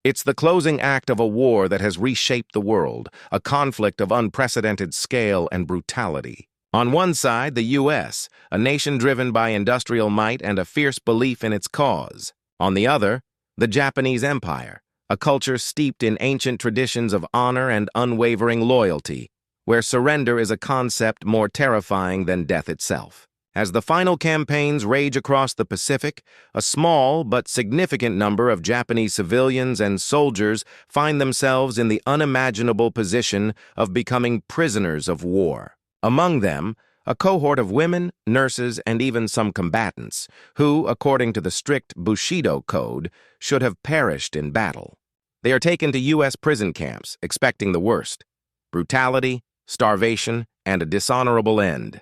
It's the closing act of a war that has reshaped the world, a conflict of unprecedented scale and brutality. On one side, the U.S., a nation driven by industrial might and a fierce belief in its cause. On the other, the Japanese Empire, a culture steeped in ancient traditions of honor and unwavering loyalty, where surrender is a concept more terrifying than death itself. As the final campaigns rage across the Pacific, a small but significant number of Japanese civilians and soldiers find themselves in the unimaginable position of becoming prisoners of war. Among them, a cohort of women, nurses, and even some combatants, who, according to the strict Bushido code, should have perished in battle. They are taken to U.S. prison camps, expecting the worst: brutality, starvation, and a dishonorable end.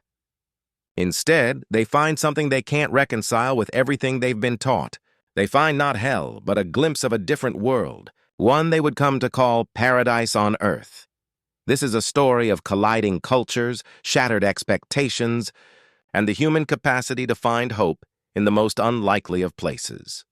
Instead, they find something they can't reconcile with everything they've been taught. They find not hell, but a glimpse of a different world, one they would come to call paradise on earth. This is a story of colliding cultures, shattered expectations, and the human capacity to find hope in the most unlikely of places.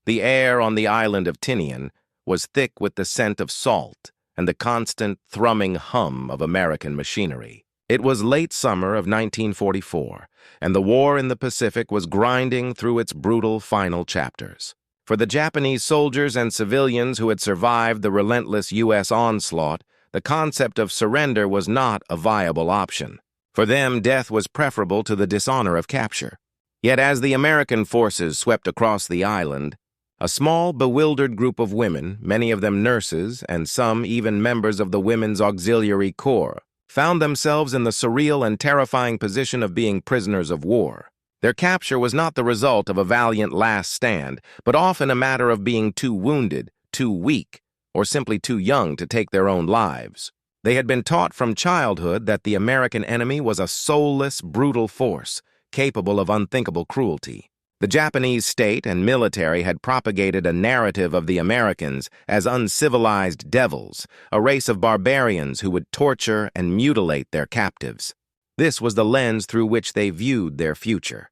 The air on the island of Tinian was thick with the scent of salt and the constant thrumming hum of American machinery. It was late summer of 1944, and the war in the Pacific was grinding through its brutal final chapters. For the Japanese soldiers and civilians who had survived the relentless U.S. onslaught, the concept of surrender was not a viable option. For them, death was preferable to the dishonor of capture. Yet as the American forces swept across the island, a small, bewildered group of women, many of them nurses, and some even members of the Women's Auxiliary Corps, found themselves in the surreal and terrifying position of being prisoners of war. Their capture was not the result of a valiant last stand, but often a matter of being too wounded, too weak, or simply too young to take their own lives. They had been taught from childhood that the American enemy was a soulless, brutal force, capable of unthinkable cruelty. The Japanese state and military had propagated a narrative of the Americans as uncivilized devils, a race of barbarians who would torture and mutilate their captives. This was the lens through which they viewed their future.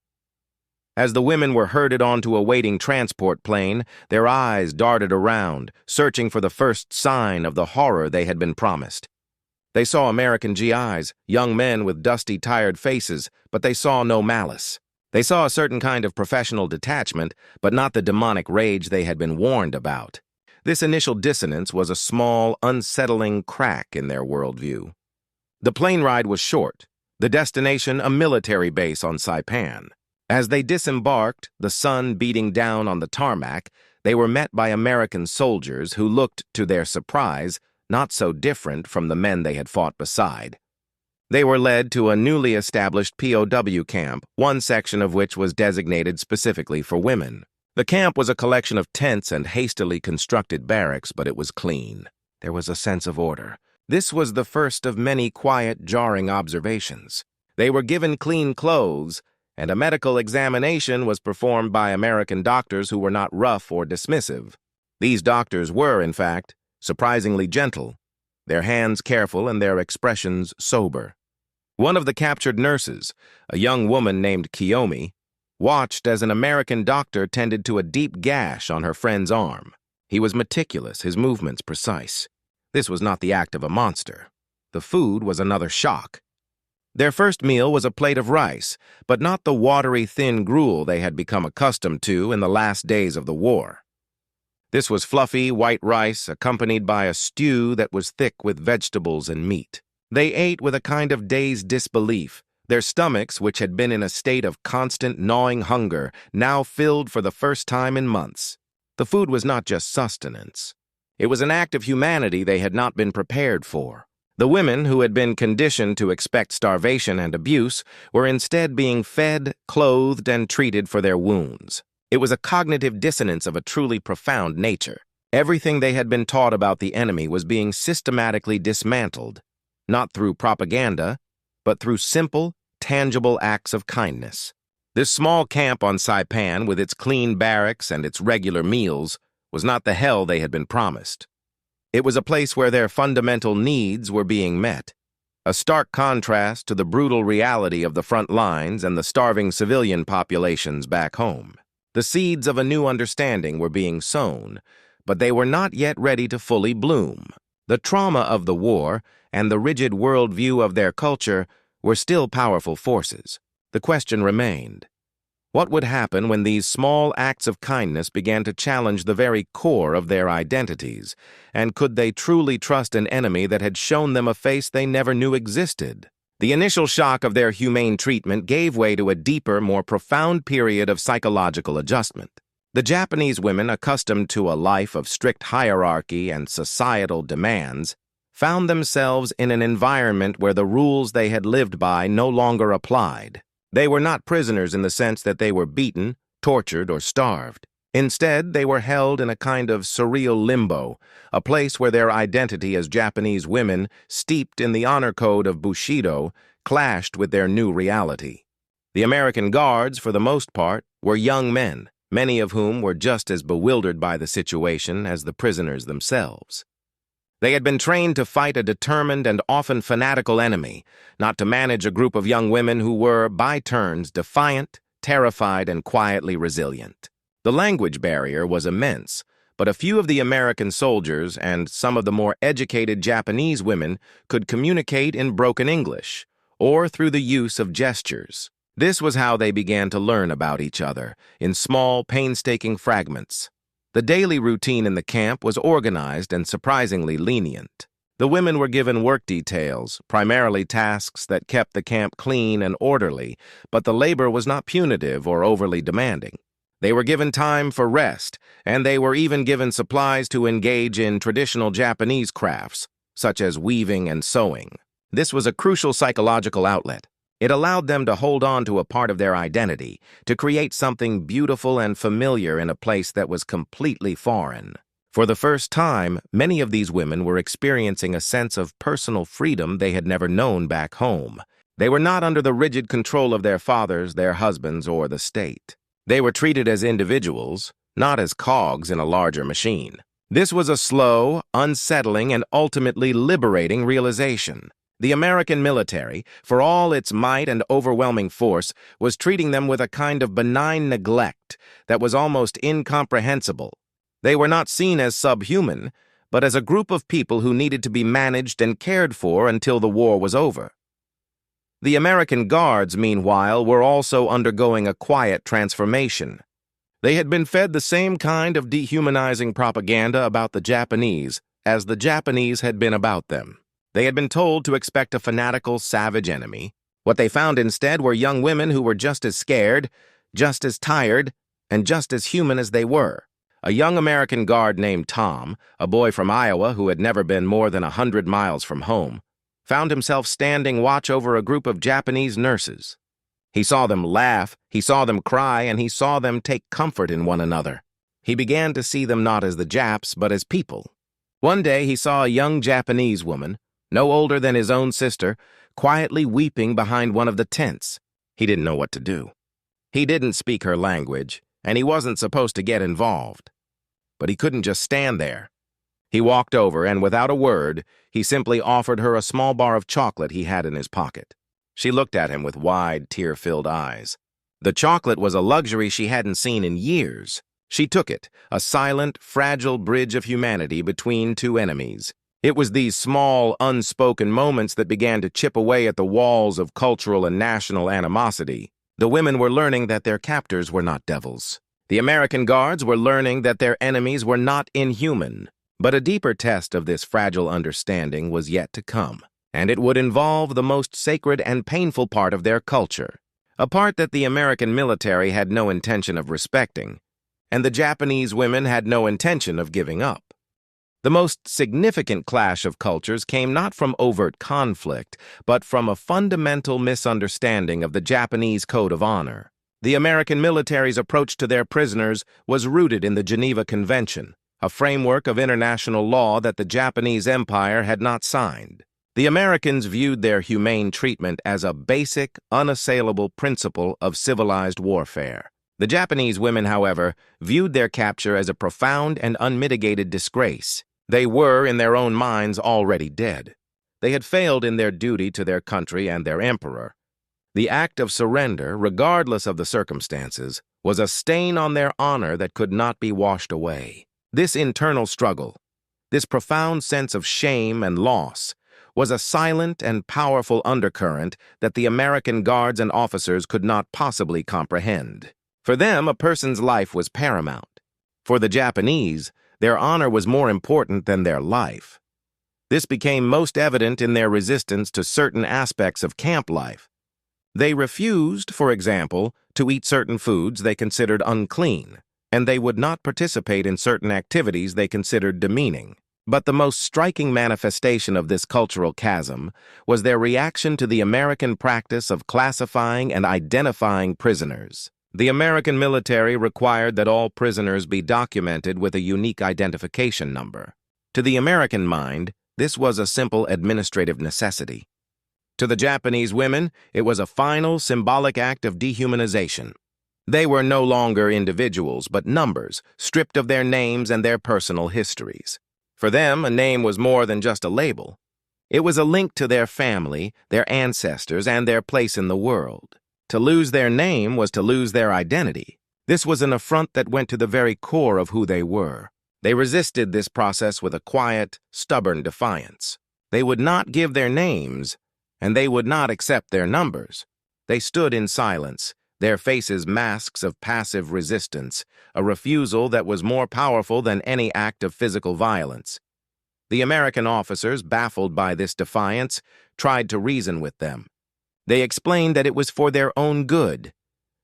As the women were herded onto a waiting transport plane, their eyes darted around, searching for the first sign of the horror they had been promised. They saw American GIs, young men with dusty, tired faces, but they saw no malice. They saw a certain kind of professional detachment, but not the demonic rage they had been warned about. This initial dissonance was a small, unsettling crack in their worldview. The plane ride was short, the destination a military base on Saipan. As they disembarked, the sun beating down on the tarmac, they were met by American soldiers who looked, to their surprise, not so different from the men they had fought beside. They were led to a newly established POW camp, one section of which was designated specifically for women. The camp was a collection of tents and hastily constructed barracks, but it was clean. There was a sense of order. This was the first of many quiet, jarring observations. They were given clean clothes, and a medical examination was performed by American doctors who were not rough or dismissive. These doctors were, in fact, surprisingly gentle, their hands careful and their expressions sober. One of the captured nurses, a young woman named Kiyomi, watched as an American doctor tended to a deep gash on her friend's arm. He was meticulous, his movements precise. This was not the act of a monster. The food was another shock. Their first meal was a plate of rice, but not the watery, thin gruel they had become accustomed to in the last days of the war. This was fluffy, white rice accompanied by a stew that was thick with vegetables and meat. They ate with a kind of dazed disbelief, their stomachs, which had been in a state of constant gnawing hunger, now filled for the first time in months. The food was not just sustenance. It was an act of humanity they had not been prepared for. The women, who had been conditioned to expect starvation and abuse, were instead being fed, clothed, and treated for their wounds. It was a cognitive dissonance of a truly profound nature. Everything they had been taught about the enemy was being systematically dismantled, not through propaganda, but through simple, tangible acts of kindness. This small camp on Saipan, with its clean barracks and its regular meals, was not the hell they had been promised. It was a place where their fundamental needs were being met, a stark contrast to the brutal reality of the front lines and the starving civilian populations back home. The seeds of a new understanding were being sown, but they were not yet ready to fully bloom. The trauma of the war and the rigid worldview of their culture were still powerful forces. The question remained: what would happen when these small acts of kindness began to challenge the very core of their identities? And could they truly trust an enemy that had shown them a face they never knew existed? The initial shock of their humane treatment gave way to a deeper, more profound period of psychological adjustment. The Japanese women, accustomed to a life of strict hierarchy and societal demands, found themselves in an environment where the rules they had lived by no longer applied. They were not prisoners in the sense that they were beaten, tortured, or starved. Instead, they were held in a kind of surreal limbo, a place where their identity as Japanese women, steeped in the honor code of Bushido, clashed with their new reality. The American guards, for the most part, were young men, many of whom were just as bewildered by the situation as the prisoners themselves. They had been trained to fight a determined and often fanatical enemy, not to manage a group of young women who were, by turns, defiant, terrified, and quietly resilient. The language barrier was immense, but a few of the American soldiers and some of the more educated Japanese women could communicate in broken English, or through the use of gestures. This was how they began to learn about each other, in small, painstaking fragments. The daily routine in the camp was organized and surprisingly lenient. The women were given work details, primarily tasks that kept the camp clean and orderly, but the labor was not punitive or overly demanding. They were given time for rest, and they were even given supplies to engage in traditional Japanese crafts, such as weaving and sewing. This was a crucial psychological outlet. It allowed them to hold on to a part of their identity, to create something beautiful and familiar in a place that was completely foreign. For the first time, many of these women were experiencing a sense of personal freedom they had never known back home. They were not under the rigid control of their fathers, their husbands, or the state. They were treated as individuals, not as cogs in a larger machine. This was a slow, unsettling, and ultimately liberating realization. The American military, for all its might and overwhelming force, was treating them with a kind of benign neglect that was almost incomprehensible. They were not seen as subhuman, but as a group of people who needed to be managed and cared for until the war was over. The American guards, meanwhile, were also undergoing a quiet transformation. They had been fed the same kind of dehumanizing propaganda about the Japanese as the Japanese had been about them. They had been told to expect a fanatical, savage enemy. What they found instead were young women who were just as scared, just as tired, and just as human as they were. A young American guard named Tom, a boy from Iowa who had never been more than 100 miles from home, found himself standing watch over a group of Japanese nurses. He saw them laugh, he saw them cry, and he saw them take comfort in one another. He began to see them not as the Japs, but as people. One day he saw a young Japanese woman, no older than his own sister, quietly weeping behind one of the tents. He didn't know what to do. He didn't speak her language, and he wasn't supposed to get involved. But he couldn't just stand there. He walked over, and without a word, he simply offered her a small bar of chocolate he had in his pocket. She looked at him with wide, tear-filled eyes. The chocolate was a luxury she hadn't seen in years. She took it, a silent, fragile bridge of humanity between two enemies. It was these small, unspoken moments that began to chip away at the walls of cultural and national animosity. The women were learning that their captors were not devils. The American guards were learning that their enemies were not inhuman. But a deeper test of this fragile understanding was yet to come, and it would involve the most sacred and painful part of their culture, a part that the American military had no intention of respecting, and the Japanese women had no intention of giving up. The most significant clash of cultures came not from overt conflict, but from a fundamental misunderstanding of the Japanese code of honor. The American military's approach to their prisoners was rooted in the Geneva Convention, a framework of international law that the Japanese Empire had not signed. The Americans viewed their humane treatment as a basic, unassailable principle of civilized warfare. The Japanese women, however, viewed their capture as a profound and unmitigated disgrace. They were, in their own minds, already dead. They had failed in their duty to their country and their emperor. The act of surrender, regardless of the circumstances, was a stain on their honor that could not be washed away. This internal struggle, this profound sense of shame and loss, was a silent and powerful undercurrent that the American guards and officers could not possibly comprehend. For them, a person's life was paramount. For the Japanese, their honor was more important than their life. This became most evident in their resistance to certain aspects of camp life. They refused, for example, to eat certain foods they considered unclean, and they would not participate in certain activities they considered demeaning. But the most striking manifestation of this cultural chasm was their reaction to the American practice of classifying and identifying prisoners. The American military required that all prisoners be documented with a unique identification number. To the American mind, this was a simple administrative necessity. To the Japanese women, it was a final, symbolic act of dehumanization. They were no longer individuals, but numbers, stripped of their names and their personal histories. For them, a name was more than just a label. It was a link to their family, their ancestors, and their place in the world. To lose their name was to lose their identity. This was an affront that went to the very core of who they were. They resisted this process with a quiet, stubborn defiance. They would not give their names, and they would not accept their numbers. They stood in silence, their faces masks of passive resistance, a refusal that was more powerful than any act of physical violence. The American officers, baffled by this defiance, tried to reason with them. They explained that it was for their own good,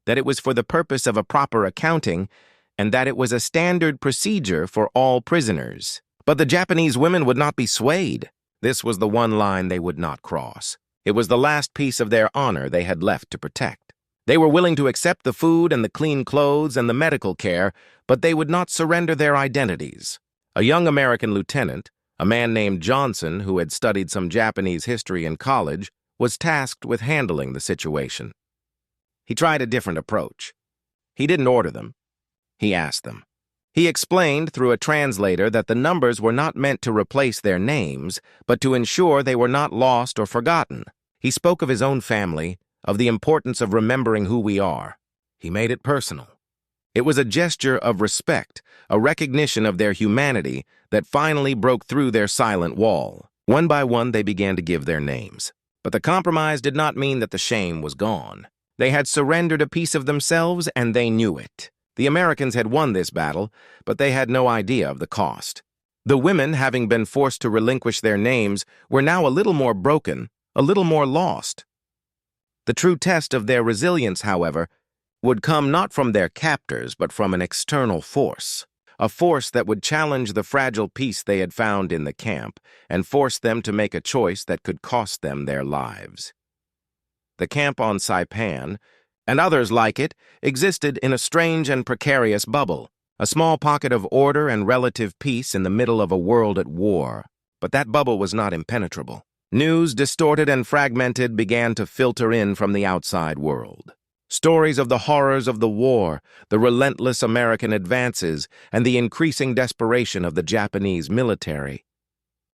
that it was for the purpose of a proper accounting, and that it was a standard procedure for all prisoners. But the Japanese women would not be swayed. This was the one line they would not cross. It was the last piece of their honor they had left to protect. They were willing to accept the food and the clean clothes and the medical care, but they would not surrender their identities. A young American lieutenant, a man named Johnson who had studied some Japanese history in college, was tasked with handling the situation. He tried a different approach. He didn't order them. He asked them. He explained through a translator that the numbers were not meant to replace their names, but to ensure they were not lost or forgotten. He spoke of his own family, of the importance of remembering who we are. He made it personal. It was a gesture of respect, a recognition of their humanity that finally broke through their silent wall. One by one, they began to give their names. But the compromise did not mean that the shame was gone. They had surrendered a piece of themselves, and they knew it. The Americans had won this battle, but they had no idea of the cost. The women, having been forced to relinquish their names, were now a little more broken, a little more lost. The true test of their resilience, however, would come not from their captors, but from an external force, a force that would challenge the fragile peace they had found in the camp and force them to make a choice that could cost them their lives. The camp on Saipan, and others like it, existed in a strange and precarious bubble, a small pocket of order and relative peace in the middle of a world at war. But that bubble was not impenetrable. News, distorted and fragmented, began to filter in from the outside world. Stories of the horrors of the war, the relentless American advances, and the increasing desperation of the Japanese military.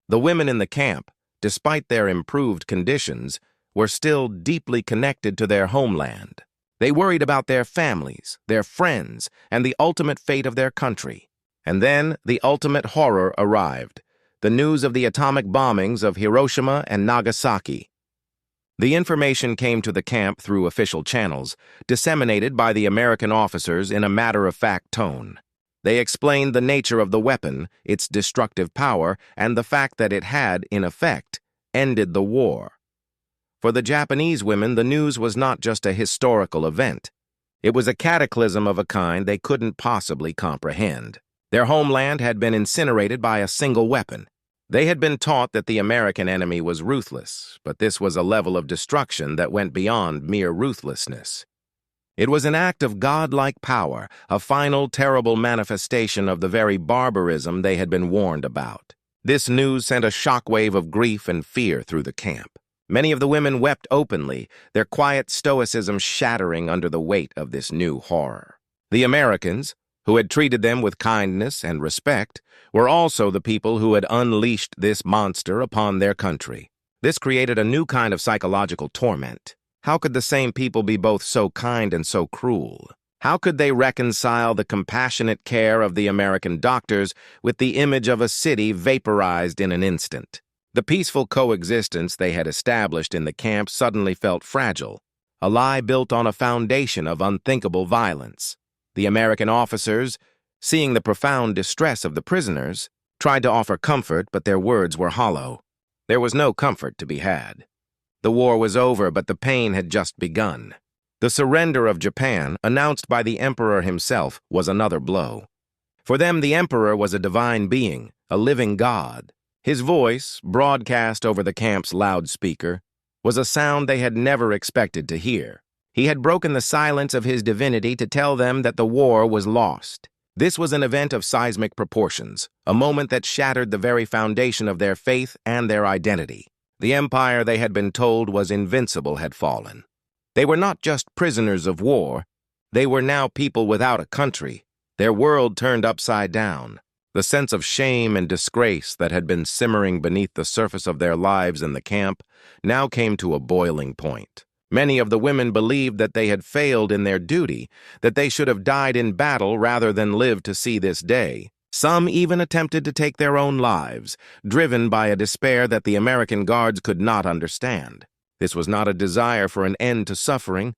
The women in the camp, despite their improved conditions, were still deeply connected to their homeland. They worried about their families, their friends, and the ultimate fate of their country. And then the ultimate horror arrived, the news of the atomic bombings of Hiroshima and Nagasaki. The information came to the camp through official channels, disseminated by the American officers in a matter-of-fact tone. They explained the nature of the weapon, its destructive power, and the fact that it had, in effect, ended the war. For the Japanese women, the news was not just a historical event. It was a cataclysm of a kind they couldn't possibly comprehend. Their homeland had been incinerated by a single weapon. They had been taught that the American enemy was ruthless, but this was a level of destruction that went beyond mere ruthlessness. It was an act of godlike power, a final, terrible manifestation of the very barbarism they had been warned about. This news sent a shockwave of grief and fear through the camp. Many of the women wept openly, their quiet stoicism shattering under the weight of this new horror. The Americans, who had treated them with kindness and respect, were also the people who had unleashed this monster upon their country. This created a new kind of psychological torment. How could the same people be both so kind and so cruel? How could they reconcile the compassionate care of the American doctors with the image of a city vaporized in an instant? The peaceful coexistence they had established in the camp suddenly felt fragile, a lie built on a foundation of unthinkable violence. The American officers, seeing the profound distress of the prisoners, tried to offer comfort, but their words were hollow. There was no comfort to be had. The war was over, but the pain had just begun. The surrender of Japan, announced by the emperor himself, was another blow. For them, the emperor was a divine being, a living god. His voice, broadcast over the camp's loudspeaker, was a sound they had never expected to hear. He had broken the silence of his divinity to tell them that the war was lost. This was an event of seismic proportions, a moment that shattered the very foundation of their faith and their identity. The empire they had been told was invincible had fallen. They were not just prisoners of war. They were now people without a country, their world turned upside down. The sense of shame and disgrace that had been simmering beneath the surface of their lives in the camp now came to a boiling point. Many of the women believed that they had failed in their duty, that they should have died in battle rather than live to see this day. Some even attempted to take their own lives, driven by a despair that the American guards could not understand. This was not a desire for an end to suffering,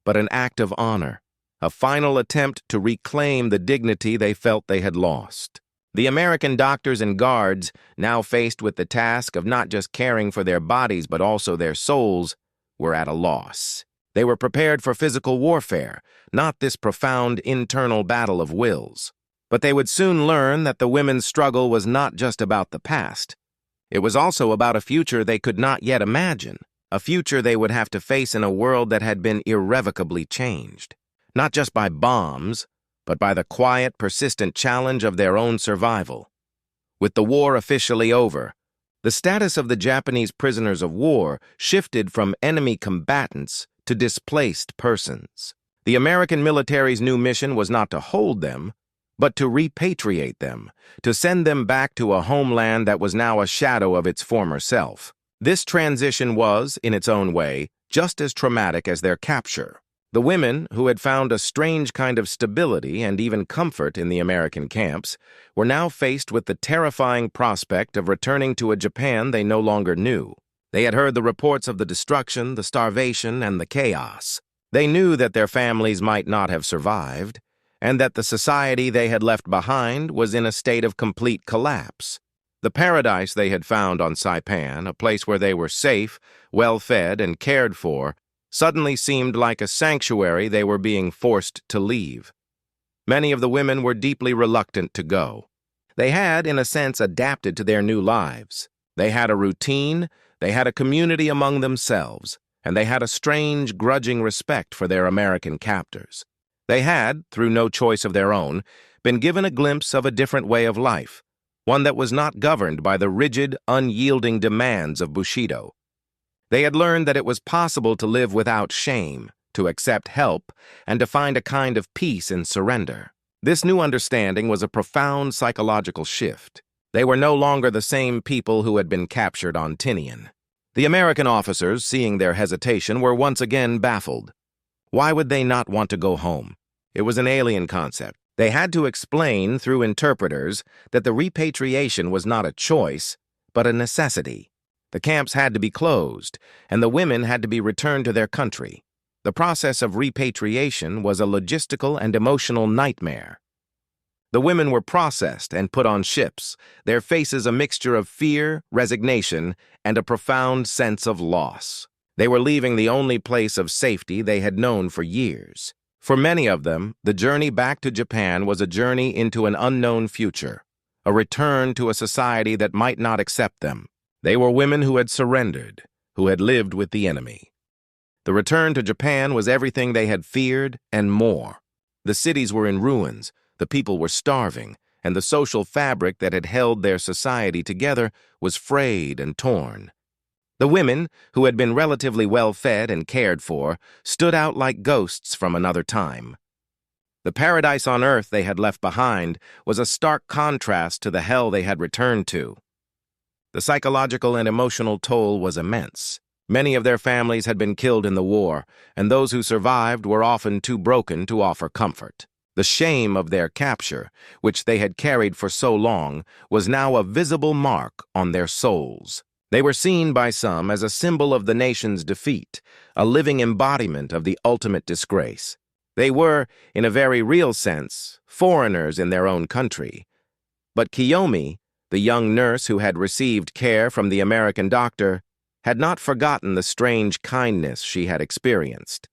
but an act of honor, a final attempt to reclaim the dignity they felt they had lost. The American doctors and guards, now faced with the task of not just caring for their bodies but also their souls, were at a loss. They were prepared for physical warfare, not this profound internal battle of wills. But they would soon learn that the women's struggle was not just about the past. It was also about a future they could not yet imagine, a future they would have to face in a world that had been irrevocably changed, not just by bombs, but by the quiet, persistent challenge of their own survival. With the war officially over, the status of the Japanese prisoners of war shifted from enemy combatants to displaced persons. The American military's new mission was not to hold them, but to repatriate them, to send them back to a homeland that was now a shadow of its former self. This transition was, in its own way, just as traumatic as their capture. The women, who had found a strange kind of stability and even comfort in the American camps, were now faced with the terrifying prospect of returning to a Japan they no longer knew. They had heard the reports of the destruction, the starvation, and the chaos. They knew that their families might not have survived, and that the society they had left behind was in a state of complete collapse. The paradise they had found on Saipan, a place where they were safe, well-fed, and cared for, suddenly seemed like a sanctuary they were being forced to leave. Many of the women were deeply reluctant to go. They had, in a sense, adapted to their new lives. They had a routine, they had a community among themselves, and they had a strange, grudging respect for their American captors. They had, through no choice of their own, been given a glimpse of a different way of life, one that was not governed by the rigid, unyielding demands of Bushido. They had learned that it was possible to live without shame, to accept help, and to find a kind of peace in surrender. This new understanding was a profound psychological shift. They were no longer the same people who had been captured on Tinian. The American officers, seeing their hesitation, were once again baffled. Why would they not want to go home? It was an alien concept. They had to explain, through interpreters, that the repatriation was not a choice, but a necessity. The camps had to be closed, and the women had to be returned to their country. The process of repatriation was a logistical and emotional nightmare. The women were processed and put on ships, their faces a mixture of fear, resignation, and a profound sense of loss. They were leaving the only place of safety they had known for years. For many of them, the journey back to Japan was a journey into an unknown future, a return to a society that might not accept them. They were women who had surrendered, who had lived with the enemy. The return to Japan was everything they had feared and more. The cities were in ruins, the people were starving, and the social fabric that had held their society together was frayed and torn. The women, who had been relatively well-fed and cared for, stood out like ghosts from another time. The paradise on earth they had left behind was a stark contrast to the hell they had returned to. The psychological and emotional toll was immense. Many of their families had been killed in the war, and those who survived were often too broken to offer comfort. The shame of their capture, which they had carried for so long, was now a visible mark on their souls. They were seen by some as a symbol of the nation's defeat, a living embodiment of the ultimate disgrace. They were, in a very real sense, foreigners in their own country. But Kiyomi, the young nurse who had received care from the American doctor, had not forgotten the strange kindness she had experienced.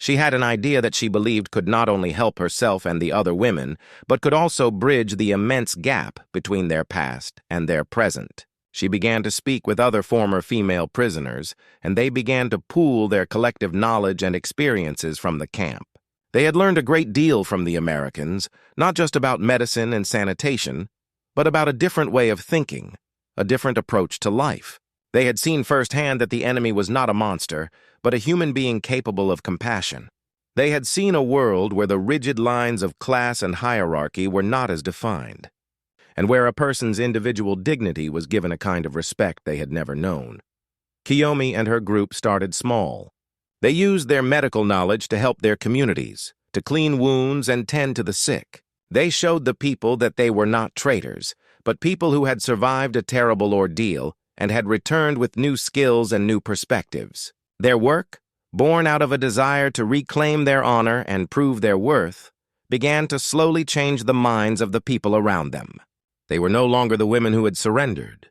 She had an idea that she believed could not only help herself and the other women, but could also bridge the immense gap between their past and their present. She began to speak with other former female prisoners, and they began to pool their collective knowledge and experiences from the camp. They had learned a great deal from the Americans, not just about medicine and sanitation, but about a different way of thinking, a different approach to life. They had seen firsthand that the enemy was not a monster, but a human being capable of compassion. They had seen a world where the rigid lines of class and hierarchy were not as defined, and where a person's individual dignity was given a kind of respect they had never known. Kiyomi and her group started small. They used their medical knowledge to help their communities, to clean wounds and tend to the sick. They showed the people that they were not traitors, but people who had survived a terrible ordeal and had returned with new skills and new perspectives. Their work, born out of a desire to reclaim their honor and prove their worth, began to slowly change the minds of the people around them. They were no longer the women who had surrendered.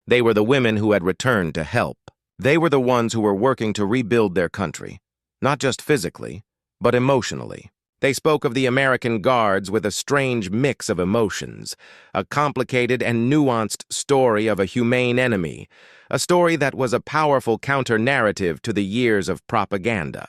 They were the women who had returned to help. They were the ones who were working to rebuild their country, not just physically, but emotionally. They spoke of the American Guards with a strange mix of emotions, a complicated and nuanced story of a humane enemy, a story that was a powerful counter-narrative to the years of propaganda.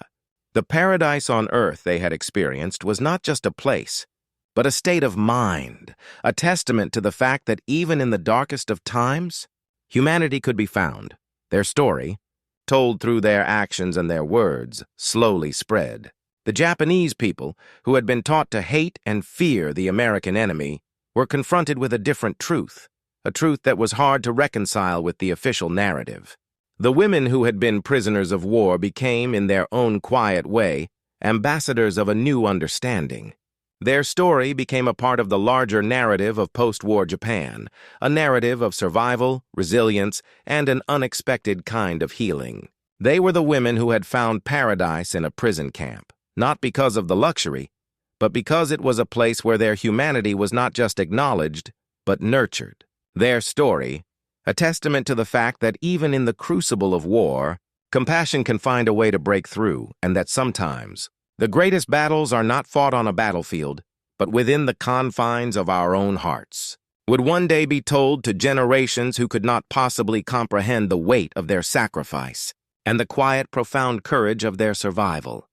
The paradise on earth they had experienced was not just a place, but a state of mind, a testament to the fact that even in the darkest of times, humanity could be found. Their story, told through their actions and their words, slowly spread. The Japanese people, who had been taught to hate and fear the American enemy, were confronted with a different truth, a truth that was hard to reconcile with the official narrative. The women who had been prisoners of war became, in their own quiet way, ambassadors of a new understanding. Their story became a part of the larger narrative of post-war Japan, a narrative of survival, resilience, and an unexpected kind of healing. They were the women who had found paradise in a prison camp. Not because of the luxury, but because it was a place where their humanity was not just acknowledged, but nurtured. Their story, a testament to the fact that even in the crucible of war, compassion can find a way to break through, and that sometimes the greatest battles are not fought on a battlefield, but within the confines of our own hearts. Would one day be told to generations who could not possibly comprehend the weight of their sacrifice and the quiet, profound courage of their survival.